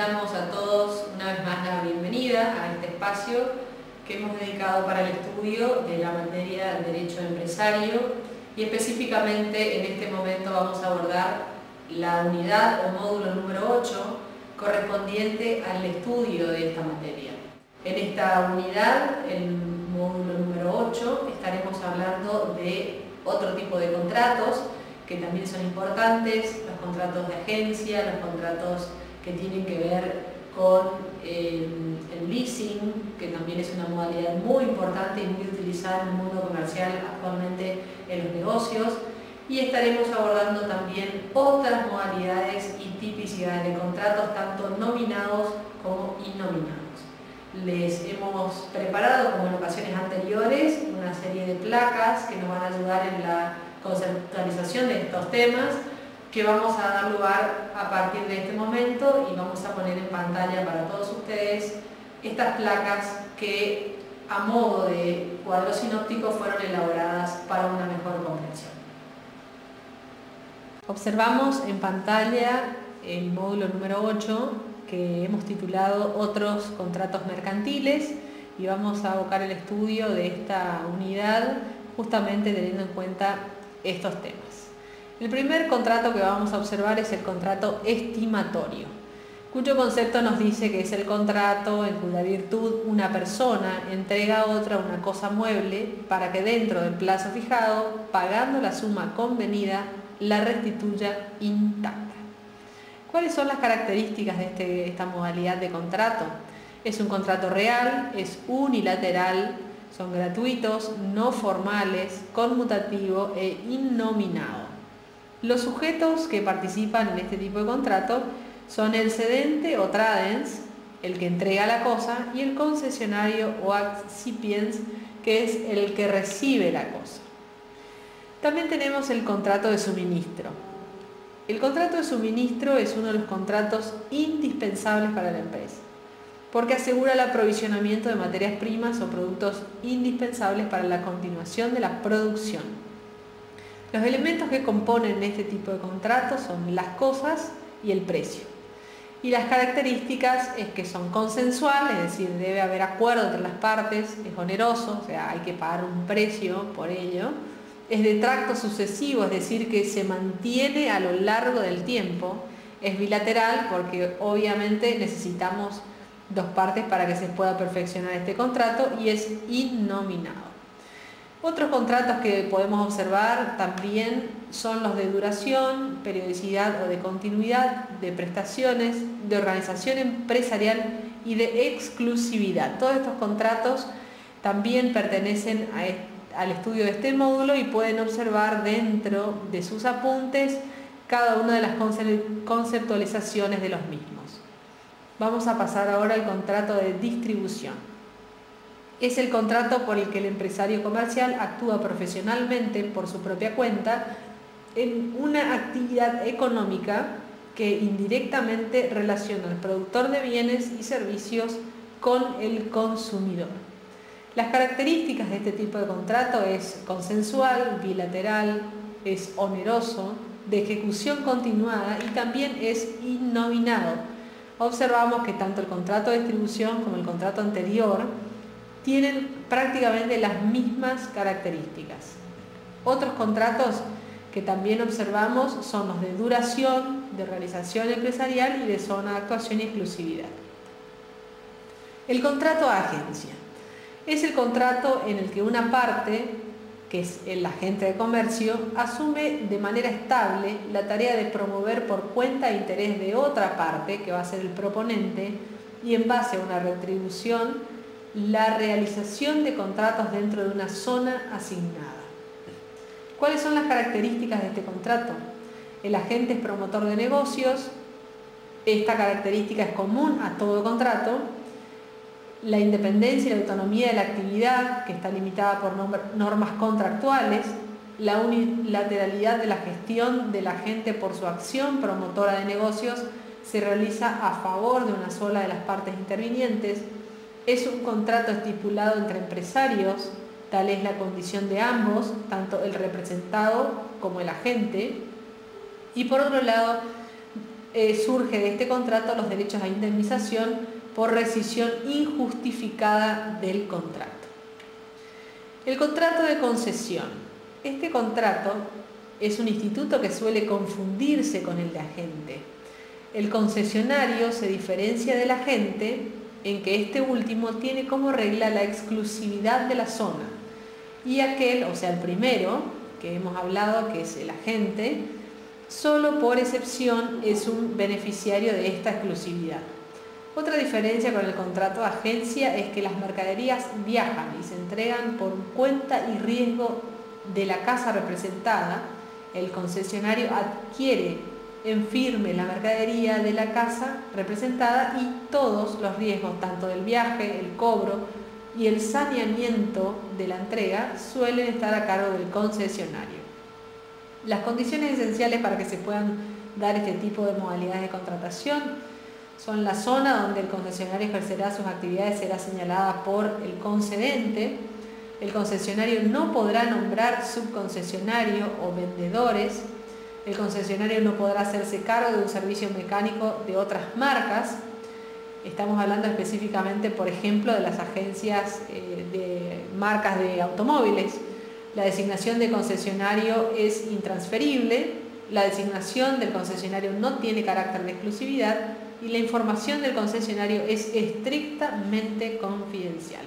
damos a todos una vez más la bienvenida a este espacio que hemos dedicado para el estudio de la materia Derecho Empresario, y específicamente en este momento vamos a abordar la unidad o módulo número 8 correspondiente al estudio de esta materia. En esta unidad, el módulo número 8, estaremos hablando de otro tipo de contratos que también son importantes: los contratos de agencia, los contratos que tienen que ver con el leasing, que también es una modalidad muy importante y muy utilizada en el mundo comercial actualmente en los negocios. Y estaremos abordando también otras modalidades y tipicidades de contratos, tanto nominados como innominados. Les hemos preparado, como en ocasiones anteriores, una serie de placas que nos van a ayudar en la conceptualización de estos temas, que vamos a dar lugar a partir de este momento, y vamos a poner en pantalla para todos ustedes estas placas que, a modo de cuadro sinóptico, fueron elaboradas para una mejor comprensión. Observamos en pantalla el módulo número 8, que hemos titulado Otros contratos mercantiles, y vamos a abocar el estudio de esta unidad justamente teniendo en cuenta estos temas. El primer contrato que vamos a observar es el contrato estimatorio, cuyo concepto nos dice que es el contrato en cuya virtud una persona entrega a otra una cosa mueble para que dentro del plazo fijado, pagando la suma convenida, la restituya intacta. ¿Cuáles son las características de esta modalidad de contrato? Es un contrato real, es unilateral, son gratuitos, no formales, conmutativo e innominado. Los sujetos que participan en este tipo de contrato son el cedente o tradens, el que entrega la cosa, y el concesionario o accipiens, que es el que recibe la cosa. También tenemos el contrato de suministro. El contrato de suministro es uno de los contratos indispensables para la empresa, porque asegura el aprovisionamiento de materias primas o productos indispensables para la continuación de la producción. Los elementos que componen este tipo de contratos son las cosas y el precio. Y las características es que son consensuales, es decir, debe haber acuerdo entre las partes, es oneroso, o sea, hay que pagar un precio por ello. Es de tracto sucesivo, es decir, que se mantiene a lo largo del tiempo. Es bilateral, porque obviamente necesitamos dos partes para que se pueda perfeccionar este contrato, y es innominado. Otros contratos que podemos observar también son los de duración, periodicidad o de continuidad, de prestaciones, de organización empresarial y de exclusividad. Todos estos contratos también pertenecen al estudio de este módulo y pueden observar dentro de sus apuntes cada una de las conceptualizaciones de los mismos. Vamos a pasar ahora al contrato de distribución. Es el contrato por el que el empresario comercial actúa profesionalmente por su propia cuenta en una actividad económica que indirectamente relaciona al productor de bienes y servicios con el consumidor. Las características de este tipo de contrato es consensual, bilateral, es oneroso, de ejecución continuada, y también es innominado. Observamos que tanto el contrato de distribución como el contrato anterior tienen prácticamente las mismas características. Otros contratos que también observamos son los de duración, de realización empresarial y de zona de actuación y exclusividad. El contrato a agencia es el contrato en el que una parte, que es el agente de comercio, asume de manera estable la tarea de promover por cuenta e interés de otra parte, que va a ser el proponente, y en base a una retribución, la realización de contratos dentro de una zona asignada. ¿Cuáles son las características de este contrato? El agente es promotor de negocios. Esta característica es común a todo contrato. La independencia y la autonomía de la actividad, que está limitada por normas contractuales. La unilateralidad de la gestión del agente por su acción promotora de negocios se realiza a favor de una sola de las partes intervinientes. Es un contrato estipulado entre empresarios, tal es la condición de ambos, tanto el representado como el agente. Y por otro lado, surge de este contrato los derechos a indemnización por rescisión injustificada del contrato. El contrato de concesión. Este contrato es un instituto que suele confundirse con el de agente. El concesionario se diferencia del agente en que este último tiene como regla la exclusividad de la zona y aquel, o sea, el primero que hemos hablado, que es el agente, solo por excepción es un beneficiario de esta exclusividad. Otra diferencia con el contrato de agencia es que las mercaderías viajan y se entregan por cuenta y riesgo de la casa representada. El concesionario adquiere en firme la mercadería de la casa representada y todos los riesgos, tanto del viaje, el cobro y el saneamiento de la entrega, suelen estar a cargo del concesionario. Las condiciones esenciales para que se puedan dar este tipo de modalidades de contratación son: la zona donde el concesionario ejercerá sus actividades será señalada por el concedente. El concesionario no podrá nombrar subconcesionario o vendedores. El concesionario no podrá hacerse cargo de un servicio mecánico de otras marcas. Estamos hablando específicamente, por ejemplo, de las agencias de marcas de automóviles. La designación de concesionario es intransferible. La designación del concesionario no tiene carácter de exclusividad y la información del concesionario es estrictamente confidencial.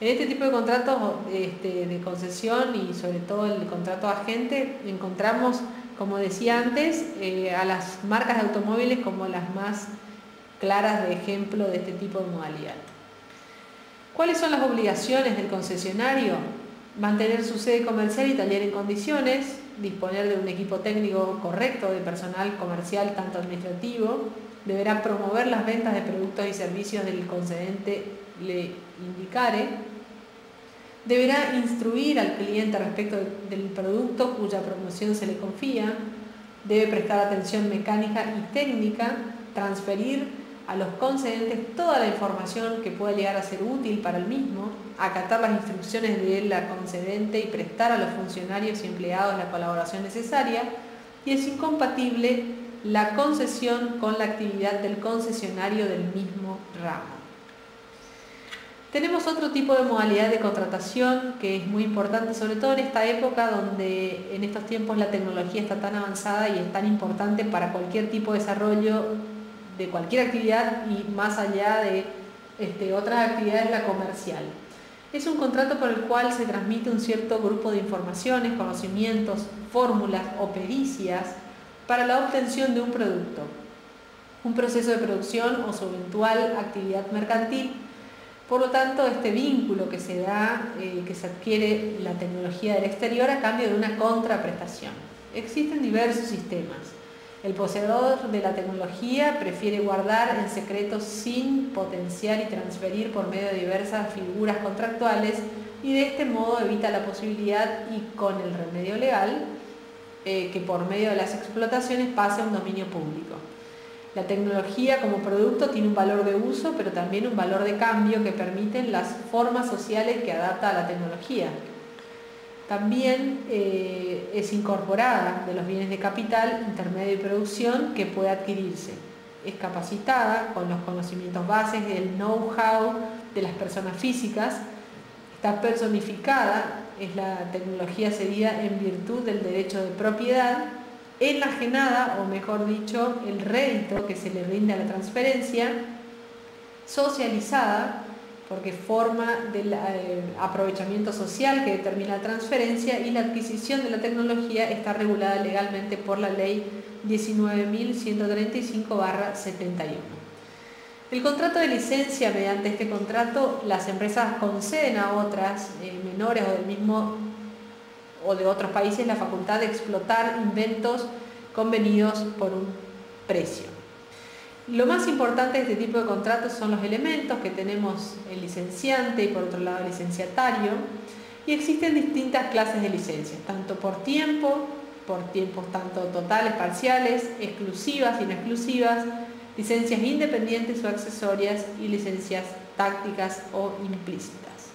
En este tipo de contratos de concesión y sobre todo el contrato de agente encontramos, como decía antes, a las marcas de automóviles como las más claras de ejemplo de este tipo de modalidad. ¿Cuáles son las obligaciones del concesionario? Mantener su sede comercial y taller en condiciones, disponer de un equipo técnico correcto, de personal comercial tanto administrativo, deberá promover las ventas de productos y servicios del concedente le indicare, deberá instruir al cliente respecto del producto cuya promoción se le confía, debe prestar atención mecánica y técnica, transferir a los concedentes toda la información que pueda llegar a ser útil para el mismo, acatar las instrucciones de la concedente y prestar a los funcionarios y empleados la colaboración necesaria, y es incompatible la concesión con la actividad del concesionario del mismo ramo. Tenemos otro tipo de modalidad de contratación que es muy importante, sobre todo en esta época donde en estos tiempos la tecnología está tan avanzada y es tan importante para cualquier tipo de desarrollo de cualquier actividad y más allá de otras actividades, la comercial. Es un contrato por el cual se transmite un cierto grupo de informaciones, conocimientos, fórmulas o pericias para la obtención de un producto, un proceso de producción o su eventual actividad mercantil. Por lo tanto, este vínculo que se da, que se adquiere la tecnología del exterior a cambio de una contraprestación. Existen diversos sistemas. El poseedor de la tecnología prefiere guardar en secreto sin potenciar y transferir por medio de diversas figuras contractuales y de este modo evita la posibilidad y con el remedio legal que por medio de las explotaciones pase a un dominio público. La tecnología como producto tiene un valor de uso, pero también un valor de cambio que permiten las formas sociales que adapta a la tecnología. También es incorporada de los bienes de capital, intermedio y producción que puede adquirirse. Es capacitada con los conocimientos bases del know-how de las personas físicas. Está personificada, es la tecnología cedida en virtud del derecho de propiedad. Enajenada, o mejor dicho, el rédito que se le rinde a la transferencia. Socializada, porque forma del aprovechamiento social que determina la transferencia, y la adquisición de la tecnología está regulada legalmente por la Ley 19.135/71. El contrato de licencia: mediante este contrato las empresas conceden a otras menores o del mismo o de otros países la facultad de explotar inventos convenidos por un precio. Lo más importante de este tipo de contratos son los elementos que tenemos: el licenciante y por otro lado el licenciatario, y existen distintas clases de licencias, tanto por tiempos tanto totales, parciales, exclusivas y no exclusivas, licencias independientes o accesorias y licencias tácticas o implícitas.